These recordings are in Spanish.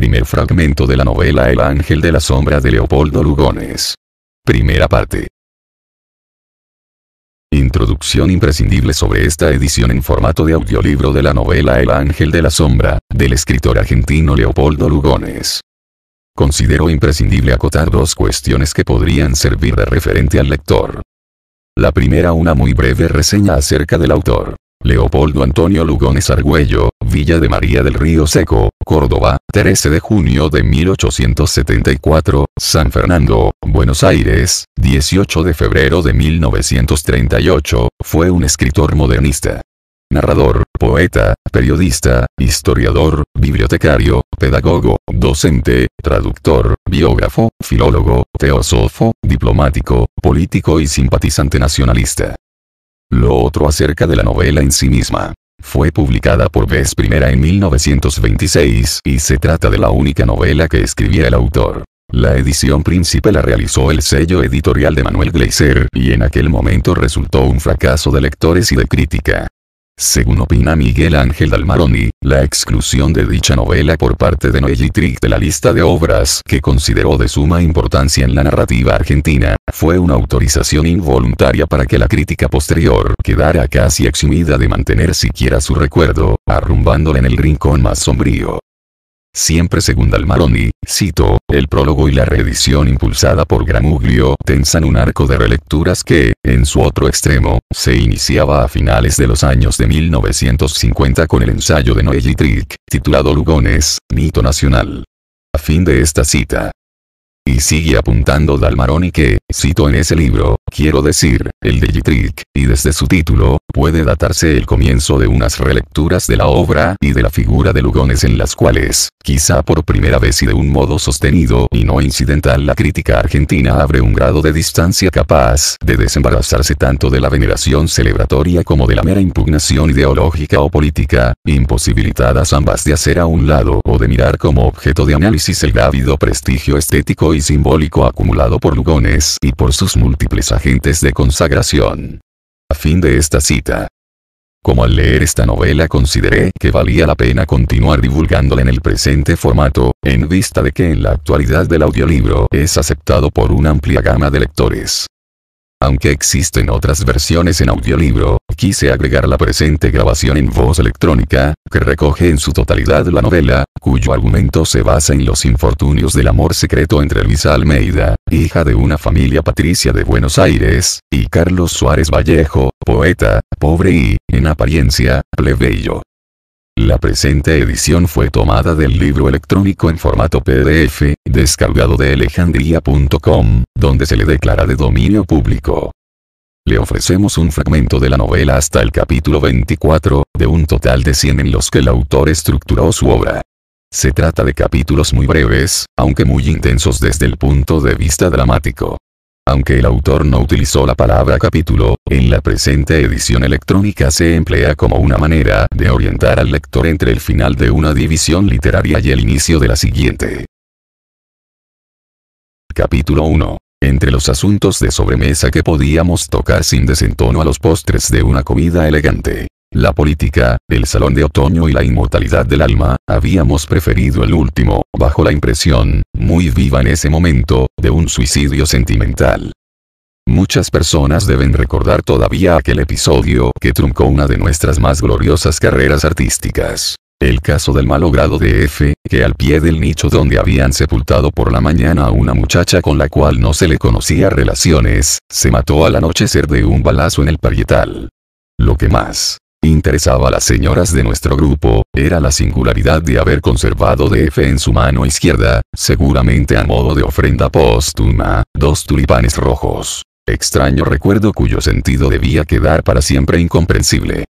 Primer fragmento de la novela El Ángel de la Sombra de Leopoldo Lugones. Primera parte. Introducción imprescindible sobre esta edición en formato de audiolibro de la novela El Ángel de la Sombra, del escritor argentino Leopoldo Lugones. Considero imprescindible acotar dos cuestiones que podrían servir de referente al lector. La primera, una muy breve reseña acerca del autor. Leopoldo Antonio Lugones Argüello, Villa de María del Río Seco, Córdoba, 13 de junio de 1874, San Fernando, Buenos Aires, 18 de febrero de 1938, fue un escritor modernista. Narrador, poeta, periodista, historiador, bibliotecario, pedagogo, docente, traductor, biógrafo, filólogo, teósofo, diplomático, político y simpatizante nacionalista. Lo otro acerca de la novela en sí misma. Fue publicada por vez primera en 1926 y se trata de la única novela que escribiera el autor. La edición príncipe la realizó el sello editorial de Manuel Gleiser y en aquel momento resultó un fracaso de lectores y de crítica. Según opina Miguel Ángel Dalmaroni, la exclusión de dicha novela por parte de Noé Gittrich de la lista de obras que consideró de suma importancia en la narrativa argentina, fue una autorización involuntaria para que la crítica posterior quedara casi eximida de mantener siquiera su recuerdo, arrumbándola en el rincón más sombrío. Siempre según Dalmaroni, cito, el prólogo y la reedición impulsada por Gramuglio tensan un arco de relecturas que, en su otro extremo, se iniciaba a finales de los años de 1950 con el ensayo de Noé Gittrich, titulado Lugones, mito nacional. A fin de esta cita. Y sigue apuntando Dalmaroni que, cito en ese libro, quiero decir, el de Gittrich, y desde su título, puede datarse el comienzo de unas relecturas de la obra y de la figura de Lugones en las cuales, quizá por primera vez y de un modo sostenido y no incidental, la crítica argentina abre un grado de distancia capaz de desembarazarse tanto de la veneración celebratoria como de la mera impugnación ideológica o política, imposibilitadas ambas de hacer a un lado o de mirar como objeto de análisis el grávido prestigio estético y simbólico acumulado por Lugones y por sus múltiples agentes de consagración. A fin de esta cita. Como al leer esta novela consideré que valía la pena continuar divulgándola en el presente formato, en vista de que en la actualidad el audiolibro es aceptado por una amplia gama de lectores. Aunque existen otras versiones en audiolibro, quise agregar la presente grabación en voz electrónica, que recoge en su totalidad la novela, cuyo argumento se basa en los infortunios del amor secreto entre Luisa Almeida, hija de una familia patricia de Buenos Aires, y Carlos Suárez Vallejo, poeta, pobre y, en apariencia, plebeyo. La presente edición fue tomada del libro electrónico en formato PDF, descargado de alejandría.com, donde se le declara de dominio público. Le ofrecemos un fragmento de la novela hasta el capítulo 24, de un total de 100 en los que el autor estructuró su obra. Se trata de capítulos muy breves, aunque muy intensos desde el punto de vista dramático. Aunque el autor no utilizó la palabra capítulo, en la presente edición electrónica se emplea como una manera de orientar al lector entre el final de una división literaria y el inicio de la siguiente. Capítulo 1. Entre los asuntos de sobremesa que podíamos tocar sin desentono a los postres de una comida elegante. La política, el salón de otoño y la inmortalidad del alma, habíamos preferido el último, bajo la impresión, muy viva en ese momento, de un suicidio sentimental. Muchas personas deben recordar todavía aquel episodio que truncó una de nuestras más gloriosas carreras artísticas. El caso del malogrado de F, que al pie del nicho donde habían sepultado por la mañana a una muchacha con la cual no se le conocía relaciones, se mató al anochecer de un balazo en el parietal. Lo que más interesaba a las señoras de nuestro grupo, era la singularidad de haber conservado de F en su mano izquierda, seguramente a modo de ofrenda póstuma, 2 tulipanes rojos. Extraño recuerdo cuyo sentido debía quedar para siempre incomprensible.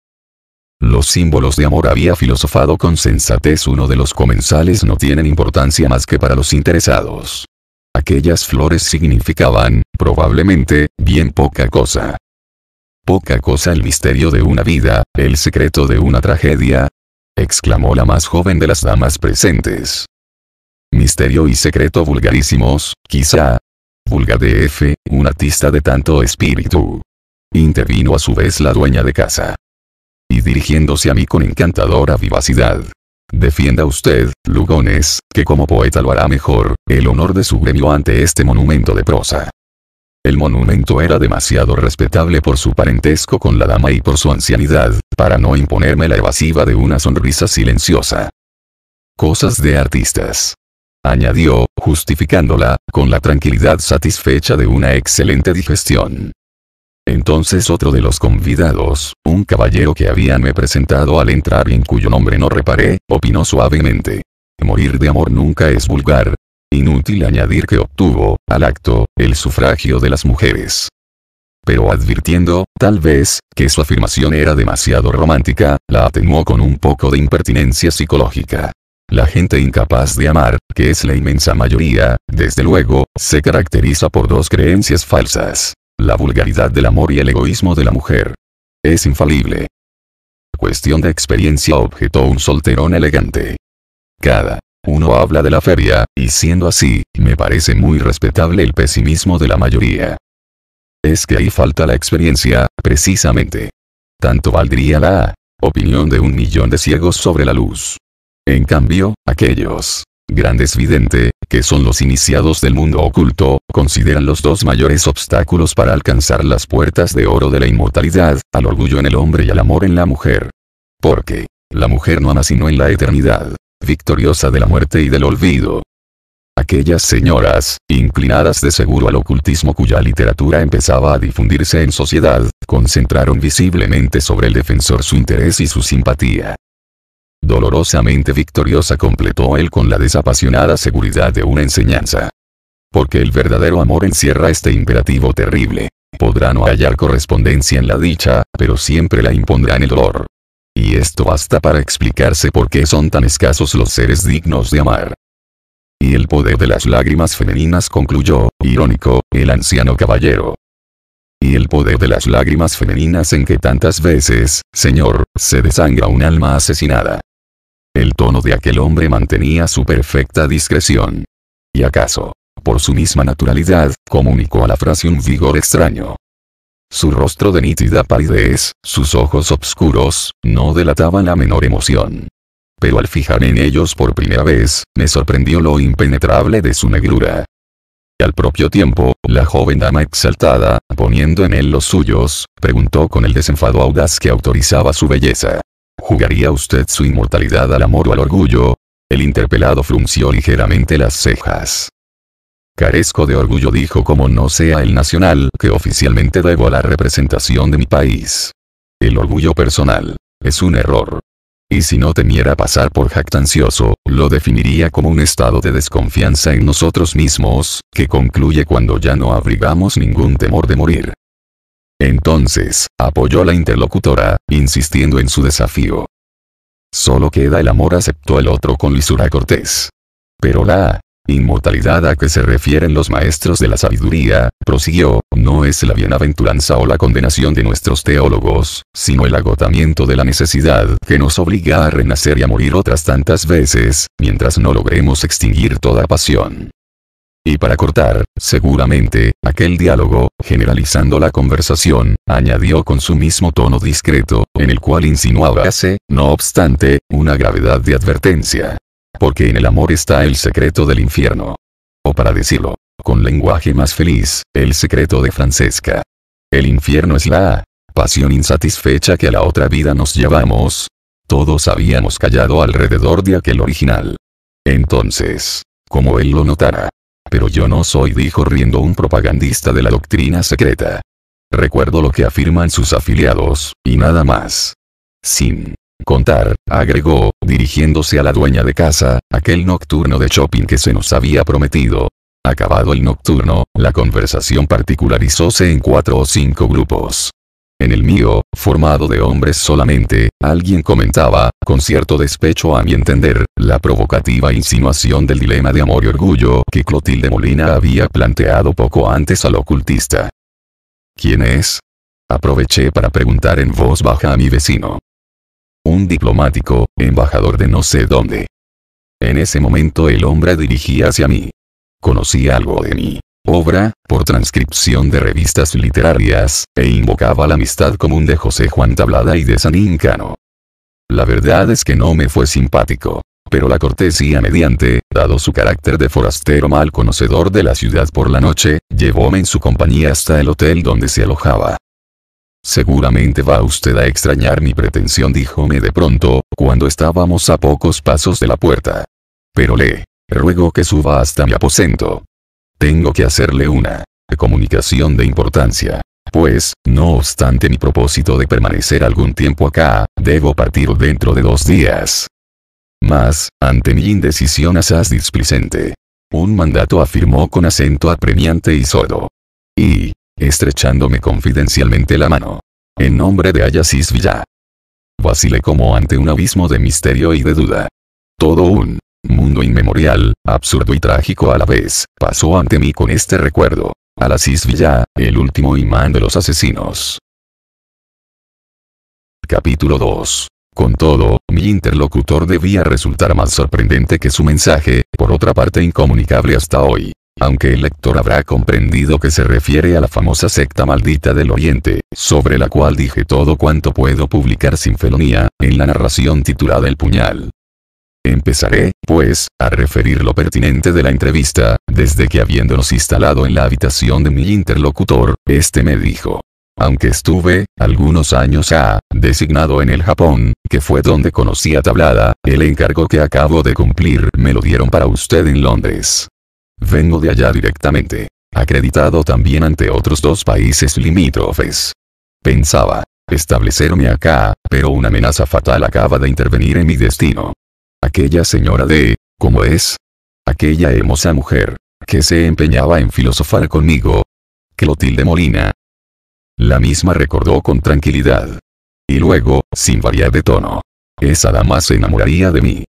Los símbolos de amor, había filosofado con sensatez uno de los comensales, no tienen importancia más que para los interesados. Aquellas flores significaban, probablemente, bien poca cosa. Poca cosa el misterio de una vida, el secreto de una tragedia, exclamó la más joven de las damas presentes. Misterio y secreto vulgarísimos, quizá. Vulgar de F, un artista de tanto espíritu. Intervino a su vez la dueña de casa. Y dirigiéndose a mí con encantadora vivacidad. Defienda usted, Lugones, que como poeta lo hará mejor, el honor de su gremio ante este monumento de prosa. El monumento era demasiado respetable por su parentesco con la dama y por su ancianidad, para no imponerme la evasiva de una sonrisa silenciosa. Cosas de artistas. Añadió, justificándola, con la tranquilidad satisfecha de una excelente digestión. Entonces otro de los convidados, un caballero que habíanme presentado al entrar y en cuyo nombre no reparé, opinó suavemente. Morir de amor nunca es vulgar. Inútil añadir que obtuvo, al acto, el sufragio de las mujeres. Pero advirtiendo, tal vez, que su afirmación era demasiado romántica, la atenuó con un poco de impertinencia psicológica. La gente incapaz de amar, que es la inmensa mayoría, desde luego, se caracteriza por dos creencias falsas: la vulgaridad del amor y el egoísmo de la mujer. Es infalible. Cuestión de experiencia, objetó un solterón elegante. Cada uno habla de la feria, y siendo así, me parece muy respetable el pesimismo de la mayoría. Es que ahí falta la experiencia, precisamente. Tanto valdría la opinión de 1.000.000 de ciegos sobre la luz. En cambio, aquellos grandes videntes, que son los iniciados del mundo oculto, consideran los dos mayores obstáculos para alcanzar las puertas de oro de la inmortalidad, al orgullo en el hombre y al amor en la mujer. Porque la mujer no ama sino en la eternidad, victoriosa de la muerte y del olvido. Aquellas señoras, inclinadas de seguro al ocultismo cuya literatura empezaba a difundirse en sociedad, concentraron visiblemente sobre el defensor su interés y su simpatía. Dolorosamente victoriosa, completó él con la desapasionada seguridad de una enseñanza. Porque el verdadero amor encierra este imperativo terrible: podrá no hallar correspondencia en la dicha, pero siempre la impondrá en el dolor. Y esto basta para explicarse por qué son tan escasos los seres dignos de amar. Y el poder de las lágrimas femeninas, concluyó, irónico, el anciano caballero. Y el poder de las lágrimas femeninas en que tantas veces, señor, se desangra un alma asesinada. El tono de aquel hombre mantenía su perfecta discreción. Y acaso, por su misma naturalidad, comunicó a la frase un vigor extraño. Su rostro de nítida palidez, sus ojos obscuros, no delataban la menor emoción. Pero al fijarme en ellos por primera vez, me sorprendió lo impenetrable de su negrura. Y al propio tiempo, la joven dama exaltada, poniendo en él los suyos, preguntó con el desenfado audaz que autorizaba su belleza: ¿jugaría usted su inmortalidad al amor o al orgullo? El interpelado frunció ligeramente las cejas. Carezco de orgullo, dijo, como no sea el nacional, que oficialmente debo a la representación de mi país. El orgullo personal es un error. Y si no temiera pasar por jactancioso, lo definiría como un estado de desconfianza en nosotros mismos, que concluye cuando ya no abrigamos ningún temor de morir. Entonces, apoyó la interlocutora, insistiendo en su desafío. Solo queda el amor, aceptó el otro con lisura cortés. Pero la inmortalidad a que se refieren los maestros de la sabiduría, prosiguió, no es la bienaventuranza o la condenación de nuestros teólogos, sino el agotamiento de la necesidad que nos obliga a renacer y a morir otras tantas veces, mientras no logremos extinguir toda pasión. Y para cortar, seguramente, aquel diálogo, generalizando la conversación, añadió con su mismo tono discreto, en el cual insinuábase, no obstante, una gravedad de advertencia. Porque en el amor está el secreto del infierno. O para decirlo con lenguaje más feliz, el secreto de Francesca. El infierno es la pasión insatisfecha que a la otra vida nos llevamos. Todos habíamos callado alrededor de aquel original. Entonces, como él lo notara. Pero yo no soy, dijo riendo, un propagandista de la doctrina secreta. Recuerdo lo que afirman sus afiliados, y nada más. Sin contar, agregó, dirigiéndose a la dueña de casa, aquel nocturno de shopping que se nos había prometido. Acabado el nocturno, la conversación particularizóse en 4 o 5 grupos. En el mío, formado de hombres solamente, alguien comentaba, con cierto despecho a mi entender, la provocativa insinuación del dilema de amor y orgullo que Clotilde Molina había planteado poco antes al ocultista. ¿Quién es? Aproveché para preguntar en voz baja a mi vecino. Un diplomático, embajador de no sé dónde. En ese momento el hombre dirigía hacia mí. Conocía algo de mi obra, por transcripción de revistas literarias, e invocaba la amistad común de José Juan Tablada y de Sanín Cano. La verdad es que no me fue simpático. Pero la cortesía mediante, dado su carácter de forastero mal conocedor de la ciudad por la noche, llevóme en su compañía hasta el hotel donde se alojaba. Seguramente va usted a extrañar mi pretensión, díjome de pronto, cuando estábamos a pocos pasos de la puerta. Pero le ruego que suba hasta mi aposento. Tengo que hacerle una comunicación de importancia. Pues, no obstante mi propósito de permanecer algún tiempo acá, debo partir dentro de 2 días. Mas, ante mi indecisión asaz displicente. Un mandato, afirmó con acento apremiante y sordo. Y, estrechándome confidencialmente la mano. En nombre de Ayasis Villa. Vacilé como ante un abismo de misterio y de duda. Todo un mundo inmemorial, absurdo y trágico a la vez, pasó ante mí con este recuerdo. Ayasis Villa, el último imán de los asesinos. Capítulo 2. Con todo, mi interlocutor debía resultar más sorprendente que su mensaje, por otra parte incomunicable hasta hoy. Aunque el lector habrá comprendido que se refiere a la famosa secta maldita del Oriente, sobre la cual dije todo cuanto puedo publicar sin felonía, en la narración titulada El Puñal. Empezaré, pues, a referir lo pertinente de la entrevista, desde que habiéndonos instalado en la habitación de mi interlocutor, este me dijo. Aunque estuve, algunos años designado en el Japón, que fue donde conocí a Tablada, el encargo que acabo de cumplir me lo dieron para usted en Londres. Vengo de allá directamente, acreditado también ante otros 2 países limítrofes. Pensaba establecerme acá, pero una amenaza fatal acaba de intervenir en mi destino. Aquella señora ¿cómo es? Aquella hermosa mujer, que se empeñaba en filosofar conmigo. Clotilde Molina. La misma recordó con tranquilidad. Y luego, sin variar de tono. Esa dama se enamoraría de mí.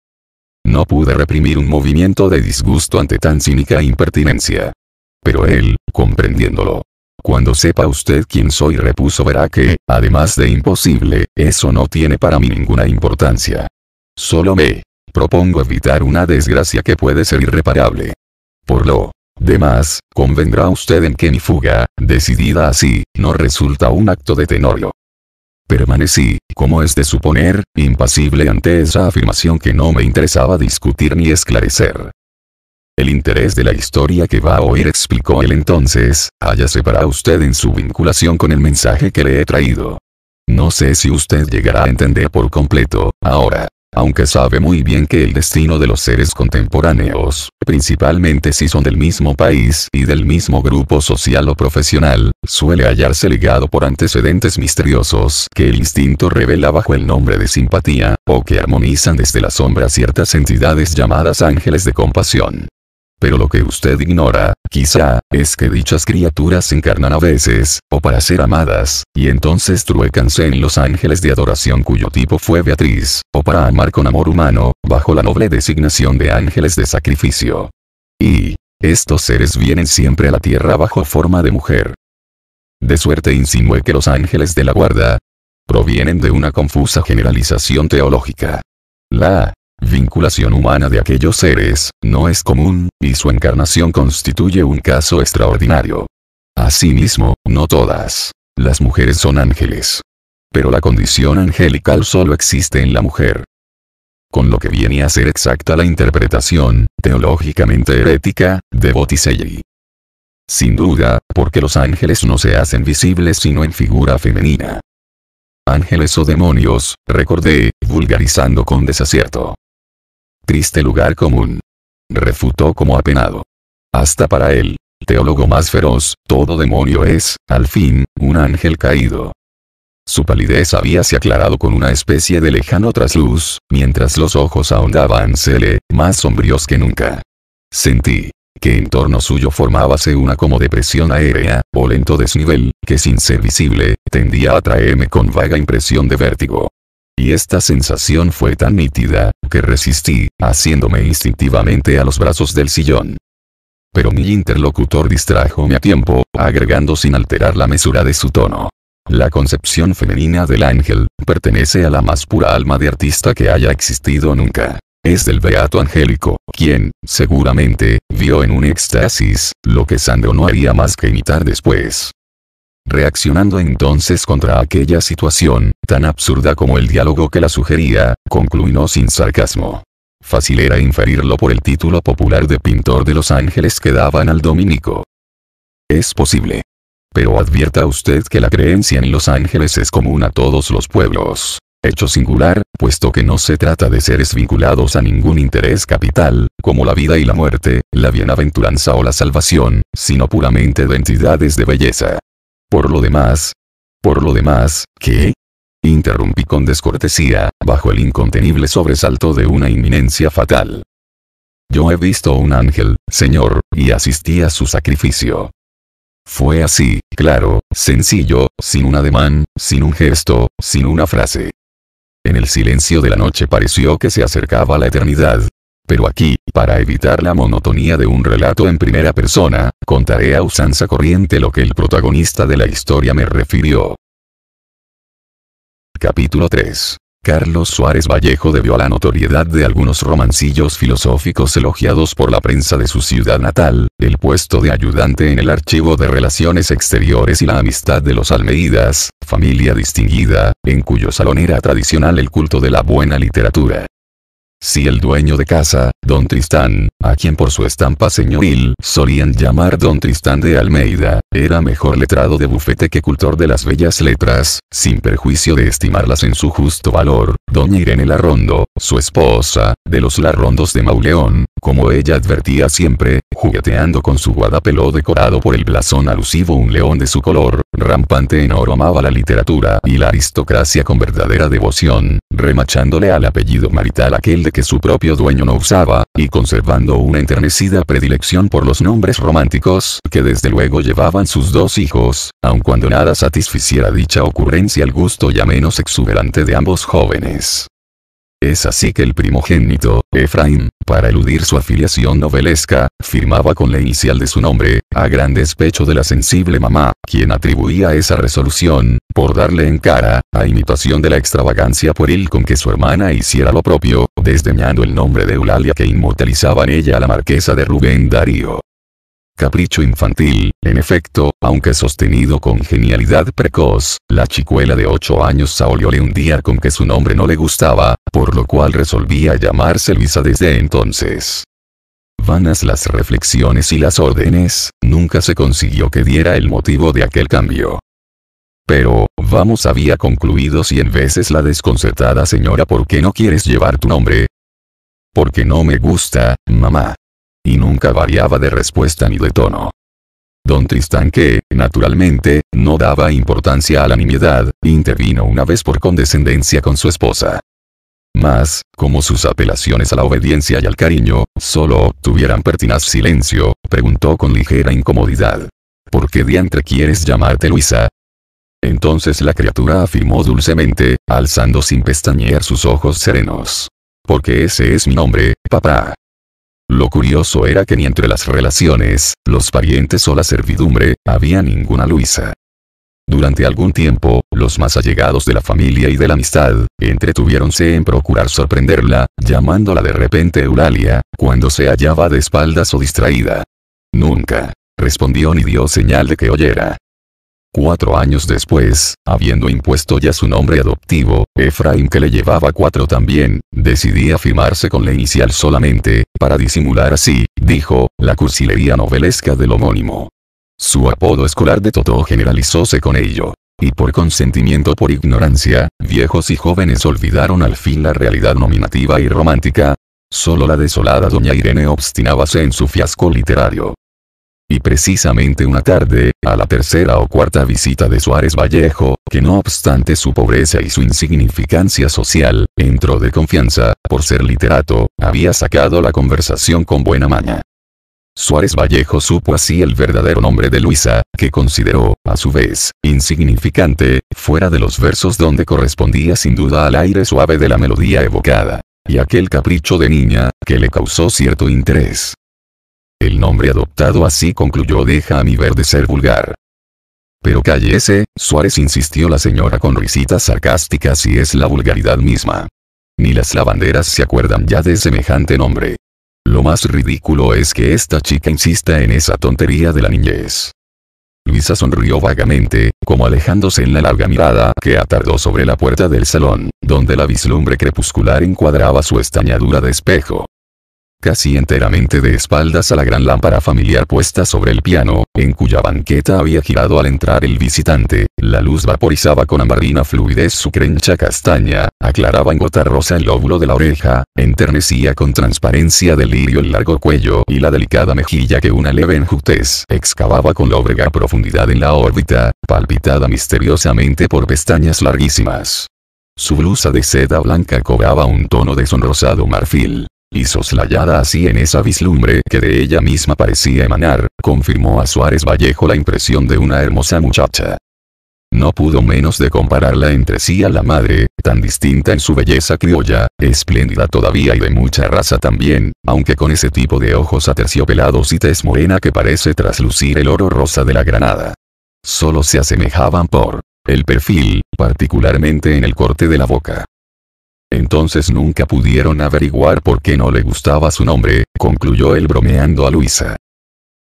No pude reprimir un movimiento de disgusto ante tan cínica impertinencia. Pero él, comprendiéndolo. Cuando sepa usted quién soy, repuso, verá que, además de imposible, eso no tiene para mí ninguna importancia. Solo me propongo evitar una desgracia que puede ser irreparable. Por lo demás, convendrá usted en que mi fuga, decidida así, no resulta un acto de tenorio. Permanecí, como es de suponer, impasible ante esa afirmación que no me interesaba discutir ni esclarecer. El interés de la historia que va a oír, explicó él entonces, hállase para usted en su vinculación con el mensaje que le he traído. No sé si usted llegará a entender por completo, ahora. Aunque sabe muy bien que el destino de los seres contemporáneos, principalmente si son del mismo país y del mismo grupo social o profesional, suele hallarse ligado por antecedentes misteriosos que el instinto revela bajo el nombre de simpatía, o que armonizan desde la sombra ciertas entidades llamadas ángeles de compasión. Pero lo que usted ignora, quizá, es que dichas criaturas se encarnan a veces, o para ser amadas, y entonces truécanse en los ángeles de adoración cuyo tipo fue Beatriz, o para amar con amor humano, bajo la noble designación de ángeles de sacrificio. Y estos seres vienen siempre a la tierra bajo forma de mujer. De suerte insinué que los ángeles de la guarda provienen de una confusa generalización teológica. La vinculación humana de aquellos seres no es común, y su encarnación constituye un caso extraordinario. Asimismo, no todas las mujeres son ángeles. Pero la condición angelical solo existe en la mujer. Con lo que viene a ser exacta la interpretación, teológicamente herética, de Botticelli. Sin duda, porque los ángeles no se hacen visibles sino en figura femenina. Ángeles o demonios, recordé, vulgarizando con desacierto. Triste lugar común. Refutó como apenado. Hasta para él, teólogo más feroz, todo demonio es, al fin, un ángel caído. Su palidez habíase aclarado con una especie de lejano trasluz, mientras los ojos ahondábansele, más sombríos que nunca. Sentí que en torno suyo formábase una como depresión aérea, o lento desnivel, que sin ser visible, tendía a traerme con vaga impresión de vértigo. Y esta sensación fue tan nítida, que resistí, haciéndome instintivamente a los brazos del sillón. Pero mi interlocutor distrájome a tiempo, agregando sin alterar la mesura de su tono. La concepción femenina del ángel, pertenece a la más pura alma de artista que haya existido nunca. Es del beato Angélico, quien, seguramente, vio en un éxtasis, lo que Sandro no haría más que imitar después. Reaccionando entonces contra aquella situación, tan absurda como el diálogo que la sugería, concluyó sin sarcasmo. Fácil era inferirlo por el título popular de pintor de los ángeles que daban al dominico. Es posible. Pero advierta usted que la creencia en los ángeles es común a todos los pueblos. Hecho singular, puesto que no se trata de seres vinculados a ningún interés capital, como la vida y la muerte, la bienaventuranza o la salvación, sino puramente de entidades de belleza. Por lo demás, ¿qué? Interrumpí con descortesía, bajo el incontenible sobresalto de una inminencia fatal. Yo he visto un ángel, señor, y asistí a su sacrificio. Fue así, claro, sencillo, sin un ademán, sin un gesto, sin una frase. En el silencio de la noche pareció que se acercaba la eternidad. Pero aquí, para evitar la monotonía de un relato en primera persona, contaré a usanza corriente lo que el protagonista de la historia me refirió. Capítulo 3. Carlos Suárez Vallejo debió a la notoriedad de algunos romancillos filosóficos elogiados por la prensa de su ciudad natal, el puesto de ayudante en el Archivo de Relaciones Exteriores y la amistad de los Almeidas, familia distinguida, en cuyo salón era tradicional el culto de la buena literatura. Si el dueño de casa, don Tristán, a quien por su estampa señoril solían llamar don Tristán de Almeida, era mejor letrado de bufete que cultor de las bellas letras, sin perjuicio de estimarlas en su justo valor, doña Irene Larrondo, su esposa, de los Larrondos de Mauleón, como ella advertía siempre, jugueteando con su guardapelo decorado por el blasón alusivo un león de su color, rampante en oro, amaba la literatura y la aristocracia con verdadera devoción, remachándole al apellido marital aquel de que su propio dueño no usaba, y conservando una enternecida predilección por los nombres románticos que desde luego llevaban sus dos hijos, aun cuando nada satisficiera dicha ocurrencia el gusto ya menos exuberante de ambos jóvenes. Es así que el primogénito, Efraín, para eludir su afiliación novelesca, firmaba con la inicial de su nombre, a gran despecho de la sensible mamá, quien atribuía esa resolución, por darle en cara, a imitación de la extravagancia pueril con que su hermana hiciera lo propio, desdeñando el nombre de Eulalia que inmortalizaba en ella a la marquesa de Rubén Darío. Capricho infantil, en efecto, aunque sostenido con genialidad precoz, la chicuela de 8 años saolióle un día con que su nombre no le gustaba, por lo cual resolvía llamarse Luisa desde entonces. Vanas las reflexiones y las órdenes, nunca se consiguió que diera el motivo de aquel cambio. Pero, vamos, había concluido 100 veces la desconcertada señora. ¿Por qué no quieres llevar tu nombre? Porque no me gusta, mamá. Y nunca variaba de respuesta ni de tono. Don Tristán, que, naturalmente, no daba importancia a la nimiedad, intervino una vez por condescendencia con su esposa. Mas, como sus apelaciones a la obediencia y al cariño, solo obtuvieran pertinaz silencio, preguntó con ligera incomodidad. ¿Por qué diantre quieres llamarte Luisa? Entonces la criatura afirmó dulcemente, alzando sin pestañear sus ojos serenos. Porque ese es mi nombre, papá. Lo curioso era que ni entre las relaciones, los parientes o la servidumbre, había ninguna Luisa. Durante algún tiempo, los más allegados de la familia y de la amistad, entretuviéronse en procurar sorprenderla, llamándola de repente Eulalia, cuando se hallaba de espaldas o distraída. Nunca respondió ni dio señal de que oyera. 4 años después, habiendo impuesto ya su nombre adoptivo, Efraín, que le llevaba 4 también, decidía afirmarse con la inicial solamente, para disimular así, dijo, la cursilería novelesca del homónimo. Su apodo escolar de Totó generalizóse con ello. Y por consentimiento, por ignorancia, viejos y jóvenes olvidaron al fin la realidad nominativa y romántica. Solo la desolada doña Irene obstinábase en su fiasco literario. Y precisamente una tarde, a la 3ª o 4ª visita de Suárez Vallejo, que no obstante su pobreza y su insignificancia social, entró de confianza, por ser literato, había sacado la conversación con buena maña. Suárez Vallejo supo así el verdadero nombre de Luisa, que consideró, a su vez, insignificante, fuera de los versos donde correspondía sin duda al aire suave de la melodía evocada, y aquel capricho de niña, que le causó cierto interés. El nombre adoptado, así concluyó, deja a mi ver de ser vulgar. Pero cállese, Suárez, insistió la señora con risitas sarcásticas, y es la vulgaridad misma. Ni las lavanderas se acuerdan ya de semejante nombre. Lo más ridículo es que esta chica insista en esa tontería de la niñez. Luisa sonrió vagamente, como alejándose en la larga mirada que atardó sobre la puerta del salón, donde la vislumbre crepuscular encuadraba su estañadura de espejo. Casi enteramente de espaldas a la gran lámpara familiar puesta sobre el piano, en cuya banqueta había girado al entrar el visitante, la luz vaporizaba con amarina fluidez su crencha castaña, aclaraba en gota rosa el lóbulo de la oreja, enternecía con transparencia de lirio el largo cuello y la delicada mejilla que una leve enjutez excavaba con lóbrega profundidad en la órbita, palpitada misteriosamente por pestañas larguísimas. Su blusa de seda blanca cobraba un tono de sonrosado marfil. Y soslayada así en esa vislumbre que de ella misma parecía emanar, confirmó a Suárez Vallejo la impresión de una hermosa muchacha. No pudo menos de compararla entre sí a la madre, tan distinta en su belleza criolla, espléndida todavía y de mucha raza también, aunque con ese tipo de ojos aterciopelados y tez morena que parece traslucir el oro rosa de la granada. Solo se asemejaban por el perfil, particularmente en el corte de la boca. Entonces nunca pudieron averiguar por qué no le gustaba su nombre, concluyó él bromeando a Luisa.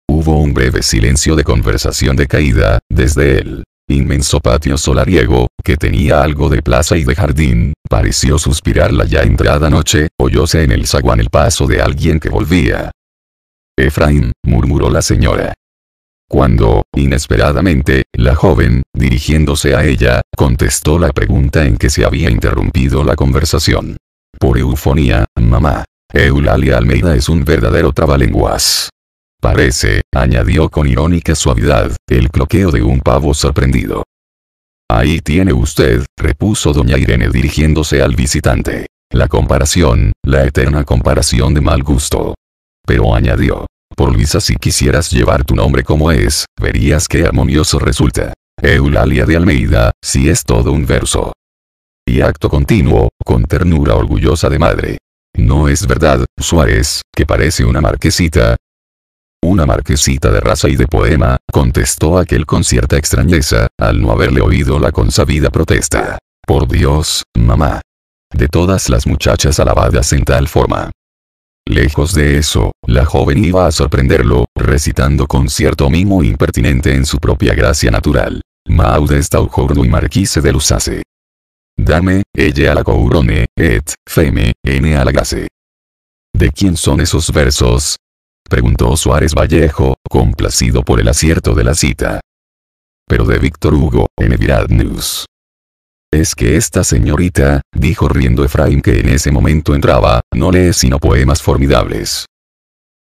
Hubo un breve silencio de conversación decaída, desde el inmenso patio solariego, que tenía algo de plaza y de jardín, pareció suspirar la ya entrada noche, oyóse en el zaguán el paso de alguien que volvía. Efraín, murmuró la señora. Cuando, inesperadamente, la joven, dirigiéndose a ella, contestó la pregunta en que se había interrumpido la conversación. Por eufonía, mamá. Eulalia Almeida es un verdadero trabalenguas. Parece, añadió con irónica suavidad, el cloqueo de un pavo sorprendido. Ahí tiene usted, repuso doña Irene dirigiéndose al visitante. La comparación, la eterna comparación de mal gusto. Pero añadió. Por Luisa, si quisieras llevar tu nombre como es, verías qué armonioso resulta. Eulalia de Almeida, si es todo un verso. Y acto continuo, con ternura orgullosa de madre. ¿No es verdad, Suárez, que parece una marquesita? Una marquesita de raza y de poema, contestó aquel con cierta extrañeza, al no haberle oído la consabida protesta. Por Dios, mamá. De todas las muchachas alabadas en tal forma. Lejos de eso, la joven iba a sorprenderlo, recitando con cierto mimo impertinente en su propia gracia natural. Maude Staujourno y Marquise de Lusace. Dame, ella a la courone, et, feme, n a la grace. ¿De quién son esos versos? Preguntó Suárez Vallejo, complacido por el acierto de la cita. Pero de Víctor Hugo, en News. Es que esta señorita, dijo riendo Efraín que en ese momento entraba, no lee sino poemas formidables.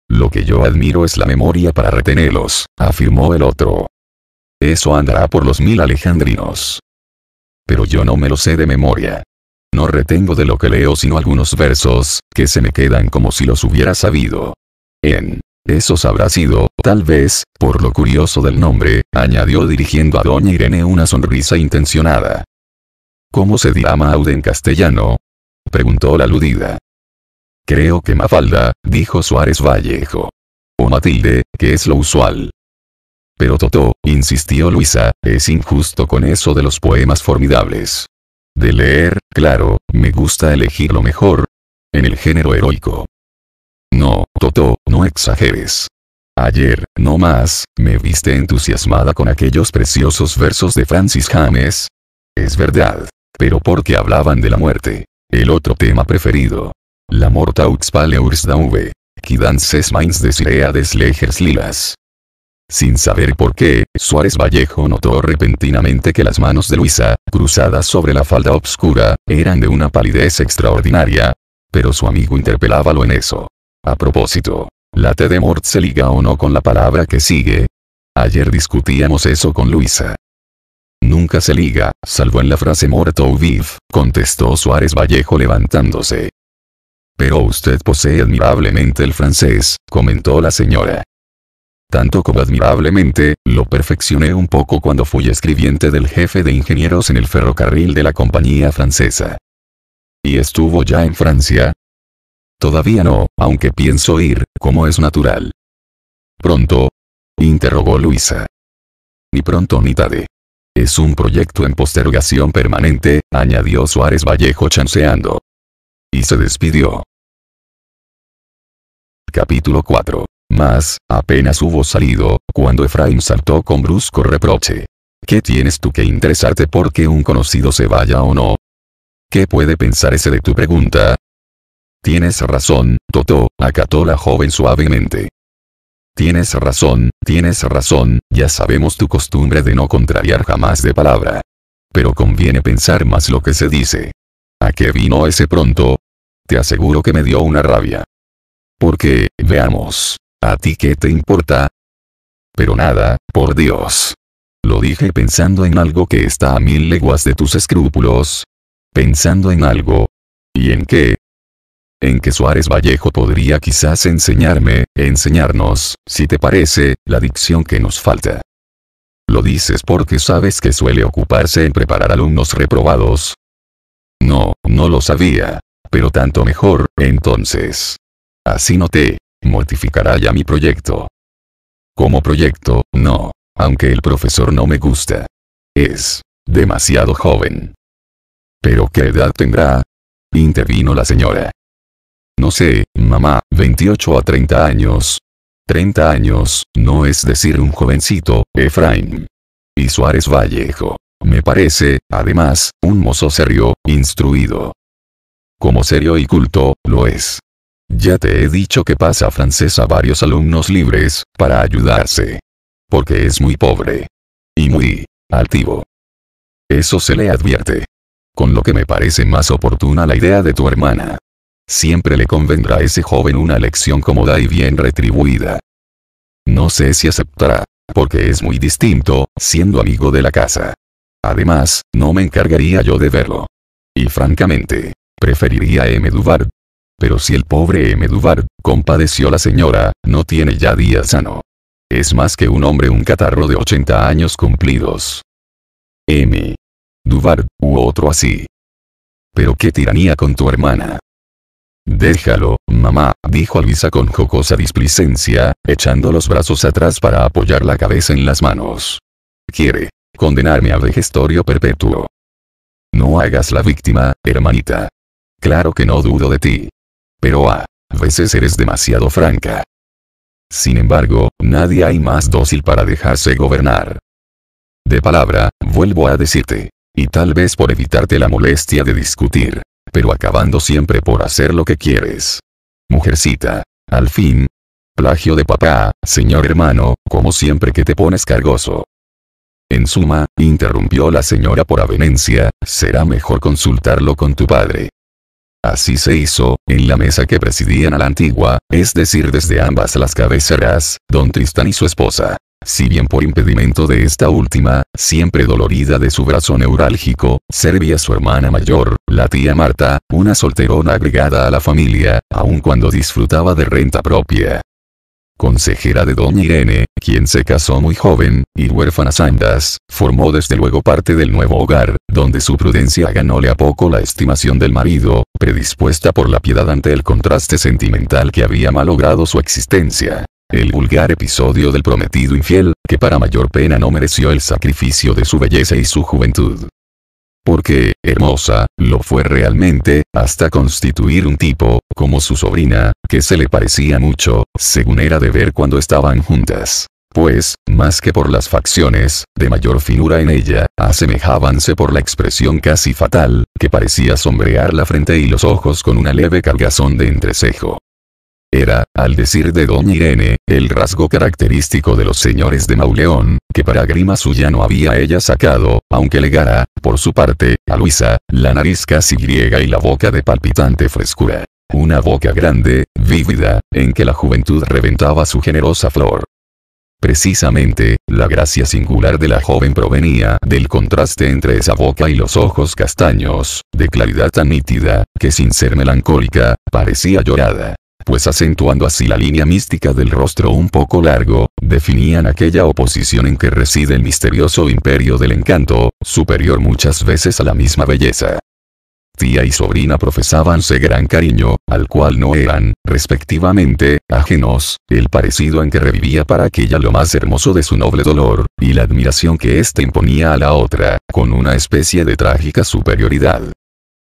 Lo que yo admiro es la memoria para retenerlos, afirmó el otro. Eso andará por los 1000 alejandrinos. Pero yo no me lo sé de memoria. No retengo de lo que leo sino algunos versos, que se me quedan como si los hubiera sabido. Esos habrá sido, tal vez, por lo curioso del nombre, añadió dirigiendo a doña Irene una sonrisa intencionada. ¿Cómo se dirá Maude en castellano? Preguntó la aludida. Creo que Mafalda, dijo Suárez Vallejo. O Matilde, que es lo usual. Pero Totó, insistió Luisa, es injusto con eso de los poemas formidables. De leer, claro, me gusta elegir lo mejor. En el género heroico. No, Totó, no exageres. Ayer, no más, me viste entusiasmada con aquellos preciosos versos de Francis James. Es verdad. Pero porque hablaban de la muerte. El otro tema preferido. La mort aux paleurs d'auve. Qui danses mains desirea des legers lilas. Sin saber por qué, Suárez Vallejo notó repentinamente que las manos de Luisa, cruzadas sobre la falda obscura, eran de una palidez extraordinaria. Pero su amigo interpelábalo en eso. A propósito, ¿la T de mort se liga o no con la palabra que sigue? Ayer discutíamos eso con Luisa. Nunca se liga, salvo en la frase mort ou vive, contestó Suárez Vallejo levantándose. Pero usted posee admirablemente el francés, comentó la señora. Tanto como admirablemente, lo perfeccioné un poco cuando fui escribiente del jefe de ingenieros en el ferrocarril de la compañía francesa. ¿Y estuvo ya en Francia? Todavía no, aunque pienso ir, como es natural. ¿Pronto? Interrogó Luisa. Ni pronto ni tarde. Es un proyecto en postergación permanente, añadió Suárez Vallejo chanceando. Y se despidió. Capítulo 4. Mas, apenas hubo salido, cuando Efraín saltó con brusco reproche. ¿Qué tienes tú que interesarte porque un conocido se vaya o no? ¿Qué puede pensar ese de tu pregunta? Tienes razón, Totó, acató la joven suavemente. Tienes razón, ya sabemos tu costumbre de no contrariar jamás de palabra. Pero conviene pensar más lo que se dice. ¿A qué vino ese pronto? Te aseguro que me dio una rabia. Porque, veamos, ¿a ti qué te importa? Pero nada, por Dios. Lo dije pensando en algo que está a 1000 leguas de tus escrúpulos. Pensando en algo. ¿Y en qué? En que Suárez Vallejo podría quizás enseñarnos, si te parece, la dicción que nos falta. ¿Lo dices porque sabes que suele ocuparse en preparar alumnos reprobados? No, no lo sabía. Pero tanto mejor, entonces. Así no te mortificará ya mi proyecto. Como proyecto, no. Aunque el profesor no me gusta. Es demasiado joven. ¿Pero qué edad tendrá? Intervino la señora. No sé, mamá, 28 a 30 años. 30 años, no es decir un jovencito, Efraín. Y Suárez Vallejo, me parece, además, un mozo serio, instruido. Como serio y culto, lo es. Ya te he dicho que pasa francés a varios alumnos libres, para ayudarse. Porque es muy pobre. Y muy altivo. Eso se le advierte. Con lo que me parece más oportuna la idea de tu hermana. Siempre le convendrá a ese joven una lección cómoda y bien retribuida. No sé si aceptará, porque es muy distinto, siendo amigo de la casa. Además, no me encargaría yo de verlo. Y francamente, preferiría a M. Duvard. Pero si el pobre M. Duvard, compadeció la señora, no tiene ya día sano. Es más que un hombre, un catarro de 80 años cumplidos. M. Duvard, u otro así. Pero qué tiranía con tu hermana. Déjalo, mamá, dijo Luisa con jocosa displicencia, echando los brazos atrás para apoyar la cabeza en las manos. Quiere condenarme a vejestorio perpetuo. No hagas la víctima, hermanita. Claro que no dudo de ti. Pero a veces eres demasiado franca. Sin embargo, nadie hay más dócil para dejarse gobernar. De palabra, vuelvo a decirte. Y tal vez por evitarte la molestia de discutir. Pero acabando siempre por hacer lo que quieres. Mujercita. Al fin. Plagio de papá, señor hermano, como siempre que te pones cargoso. En suma, interrumpió la señora por avenencia, será mejor consultarlo con tu padre. Así se hizo, en la mesa que presidían a la antigua, es decir desde ambas las cabeceras, don Tristán y su esposa. Si bien por impedimento de esta última, siempre dolorida de su brazo neurálgico, servía su hermana mayor, la tía Marta, una solterona agregada a la familia, aun cuando disfrutaba de renta propia. Consejera de doña Irene, quien se casó muy joven, y huérfanas ambas, formó desde luego parte del nuevo hogar, donde su prudencia ganóle a poco la estimación del marido, predispuesta por la piedad ante el contraste sentimental que había malogrado su existencia. El vulgar episodio del prometido infiel, que para mayor pena no mereció el sacrificio de su belleza y su juventud. Porque, hermosa, lo fue realmente, hasta constituir un tipo, como su sobrina, que se le parecía mucho, según era de ver cuando estaban juntas. Pues, más que por las facciones, de mayor finura en ella, asemejábanse por la expresión casi fatal, que parecía sombrear la frente y los ojos con una leve cargazón de entrecejo. Era, al decir de doña Irene, el rasgo característico de los señores de Mauleón, que para grima suya no había ella sacado, aunque legara, por su parte, a Luisa, la nariz casi griega y la boca de palpitante frescura. Una boca grande, vívida, en que la juventud reventaba su generosa flor. Precisamente, la gracia singular de la joven provenía del contraste entre esa boca y los ojos castaños, de claridad tan nítida, que sin ser melancólica, parecía llorada. Pues acentuando así la línea mística del rostro un poco largo, definían aquella oposición en que reside el misterioso imperio del encanto, superior muchas veces a la misma belleza. Tía y sobrina profesábanse gran cariño, al cual no eran, respectivamente, ajenos, el parecido en que revivía para aquella lo más hermoso de su noble dolor, y la admiración que éste imponía a la otra, con una especie de trágica superioridad.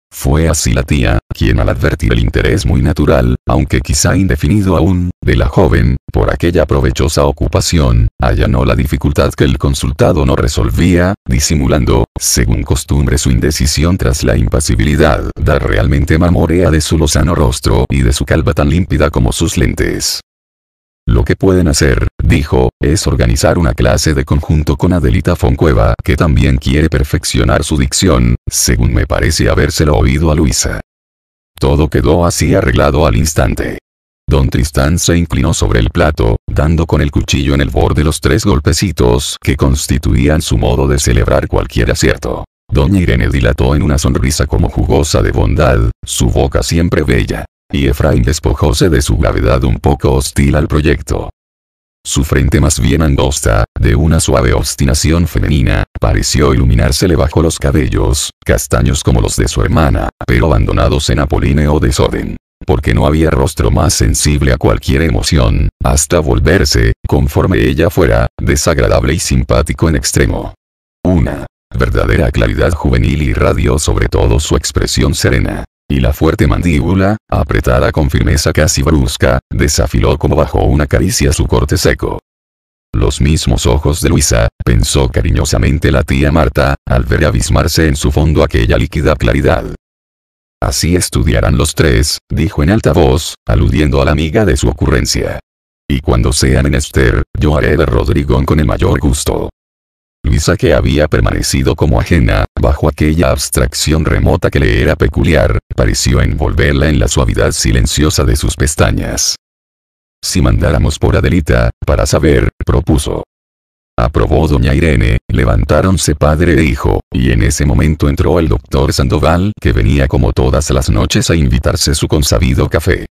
Fue así la tía, quien al advertir el interés muy natural, aunque quizá indefinido aún, de la joven, por aquella provechosa ocupación, allanó la dificultad que el consultado no resolvía, disimulando, según costumbre su indecisión tras la impasibilidad realmente marmorea de su lozano rostro y de su calva tan límpida como sus lentes. Lo que pueden hacer, dijo, es organizar una clase de conjunto con Adelita Foncueva, que también quiere perfeccionar su dicción, según me parece habérselo oído a Luisa. Todo quedó así arreglado al instante. Don Tristán se inclinó sobre el plato, dando con el cuchillo en el borde los 3 golpecitos que constituían su modo de celebrar cualquier acierto. Doña Irene dilató en una sonrisa como jugosa de bondad, su boca siempre bella. Y Efraín despojóse de su gravedad un poco hostil al proyecto. Su frente más bien angosta, de una suave obstinación femenina, pareció iluminársele bajo los cabellos, castaños como los de su hermana, pero abandonados en apolíneo desorden. Porque no había rostro más sensible a cualquier emoción, hasta volverse, conforme ella fuera, desagradable y simpático en extremo. Una verdadera claridad juvenil irradió sobre todo su expresión serena. Y la fuerte mandíbula, apretada con firmeza casi brusca, desafiló como bajo una caricia su corte seco. Los mismos ojos de Luisa, pensó cariñosamente la tía Marta, al ver abismarse en su fondo aquella líquida claridad. Así estudiarán los 3, dijo en alta voz, aludiendo a la amiga de su ocurrencia. Y cuando sea menester, yo haré de Rodrigón con el mayor gusto. Luisa, que había permanecido como ajena, bajo aquella abstracción remota que le era peculiar, pareció envolverla en la suavidad silenciosa de sus pestañas. Si mandáramos por Adelita, para saber, propuso. Aprobó doña Irene, levantáronse padre e hijo, y en ese momento entró el doctor Sandoval, que venía como todas las noches a invitarse su consabido café.